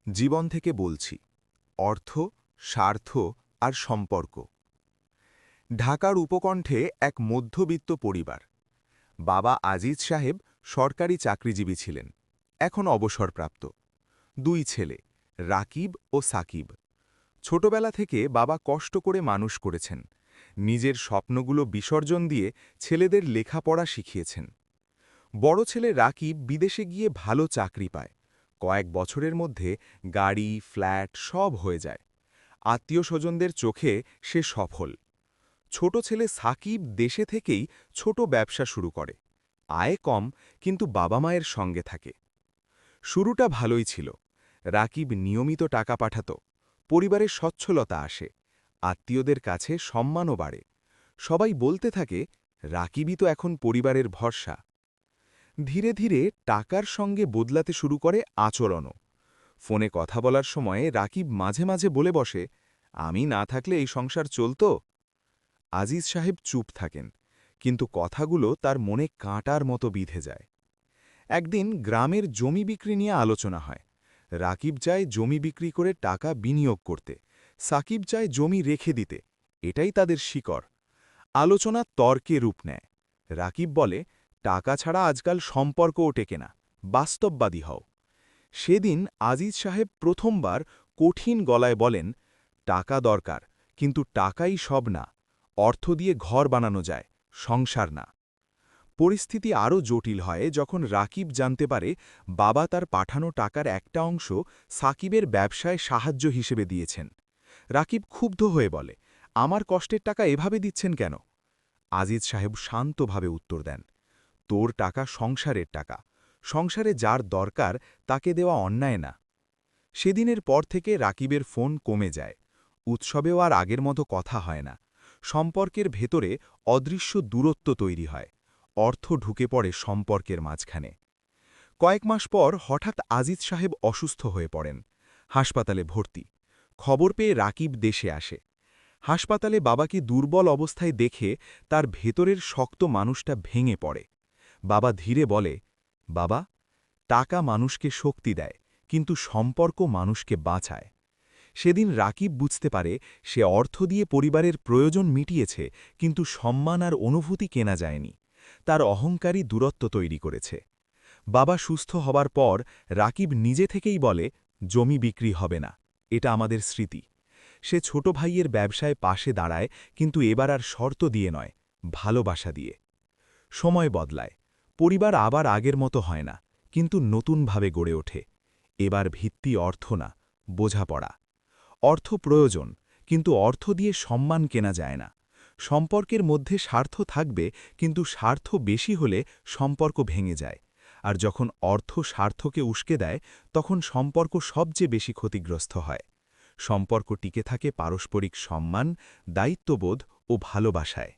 জীবন থেকে বলছি, অর্থ, স্বার্থ আর সম্পর্ক। ঢাকার উপকণ্ঠে এক মধ্যবিত্ত পরিবার। বাবা আজিজ সাহেব সরকারি চাকরিজীবী ছিলেন, এখন অবসরপ্রাপ্ত। দুই ছেলে, রাকিব ও সাকিব। ছোটবেলা থেকে বাবা কষ্ট করে মানুষ করেছেন, নিজের স্বপ্নগুলো বিসর্জন দিয়ে ছেলেদের লেখাপড়া শিখিয়েছেন। বড় ছেলে রাকিব বিদেশে গিয়ে ভালো চাকরি পায়, কয়েক বছরের মধ্যে গাড়ি, ফ্ল্যাট সব হয়ে যায়। আত্মীয়-স্বজনদের চোখে সে সফল। ছোট ছেলে সাকিব দেশে থেকেই ছোট ব্যবসা শুরু করে, আয় কম কিন্তু বাবা মায়ের সঙ্গে থাকে। শুরুটা ভালোই ছিল, রাকিব নিয়মিত টাকা পাঠাত, পরিবারের সচ্ছলতা আসে, আত্মীয়দের কাছে সম্মানও বাড়ে। সবাই বলতে থাকে, রাকিবই তো এখন পরিবারের ভরসা। ধীরে ধীরে টাকার সঙ্গে বদলাতে শুরু করে আচরণও। ফোনে কথা বলার সময়ে রাকিব মাঝে মাঝে বলে বসে, আমি না থাকলে এই সংসার চলত। আজিজ সাহেব চুপ থাকেন, কিন্তু কথাগুলো তার মনে কাঁটার মতো বিঁধে যায়। একদিন গ্রামের জমি বিক্রি নিয়ে আলোচনা হয়। রাকিব চায় জমি বিক্রি করে টাকা বিনিয়োগ করতে, সাকিব চায় জমি রেখে দিতে, এটাই তাদের শিকড়। আলোচনা তর্কে রূপ নেয়। রাকিব বলে, টাকা ছাড়া আজকাল সম্পর্কও টেকে না, বাস্তববাদী হও। সেদিন আজিজ সাহেব প্রথমবার কঠিন গলায় বলেন, টাকা দরকার, কিন্তু টাকাই সব না। অর্থ দিয়ে ঘর বানানো যায়, সংসার না। পরিস্থিতি আরও জটিল হয় যখন রাকিব জানতে পারে বাবা তার পাঠানো টাকার একটা অংশ সাকিবের ব্যবসায় সাহায্য হিসেবে দিয়েছেন। রাকিব ক্ষুব্ধ হয়ে বলে, আমার কষ্টের টাকা এভাবে দিচ্ছেন কেন? আজিজ সাহেব শান্তভাবে উত্তর দেন, তোর টাকা সংসারের টাকা, সংসারে যার দরকার তাকে দেওয়া অন্যায় না। সেদিনের পর থেকে রাকিবের ফোন কমে যায়, উৎসবেও আর আগের মতো কথা হয় না। সম্পর্কের ভেতরে অদৃশ্য দূরত্ব তৈরি হয়, অর্থ ঢুকে পড়ে সম্পর্কের মাঝখানে। কয়েক মাস পর হঠাৎ আজিজ সাহেব অসুস্থ হয়ে পড়েন, হাসপাতালে ভর্তি। খবর পেয়ে রাকিব দেশে আসে। হাসপাতালে বাবাকে দুর্বল অবস্থায় দেখে তার ভেতরের শক্ত মানুষটা ভেঙে পড়ে। বাবা ধীরে বলে, বাবা, টাকা মানুষকে শক্তি দেয়, কিন্তু সম্পর্ক মানুষকে বাঁচায়। সেদিন রাকিব বুঝতে পারে সে অর্থ দিয়ে পরিবারের প্রয়োজন মিটিয়েছে, কিন্তু সম্মান আর অনুভূতি কেনা যায়নি। তার অহংকারী দূরত্ব তৈরি করেছে। বাবা সুস্থ হবার পর রাকিব নিজে থেকেই বলে, জমি বিক্রি হবে না, এটা আমাদের স্মৃতি। সে ছোট ভাইয়ের ব্যবসায় পাশে দাঁড়ায়, কিন্তু এবার আর শর্ত দিয়ে নয়, ভালোবাসা দিয়ে। সময় বদলায়, পরিবার আবার আগের মতো হয় না, কিন্তু নতুনভাবে গড়ে ওঠে। এবার ভিত্তি অর্থ না, বোঝাপড়া। অর্থ প্রয়োজন, কিন্তু অর্থ দিয়ে সম্মান কেনা যায় না। সম্পর্কের মধ্যে স্বার্থ থাকবে, কিন্তু স্বার্থ বেশি হলে সম্পর্ক ভেঙে যায়। আর যখন অর্থ স্বার্থকে উস্কে দেয়, তখন সম্পর্ক সবচেয়ে বেশি ক্ষতিগ্রস্ত হয়। সম্পর্ক টিকে থাকে পারস্পরিক সম্মান, দায়িত্ববোধ ও ভালোবাসায়।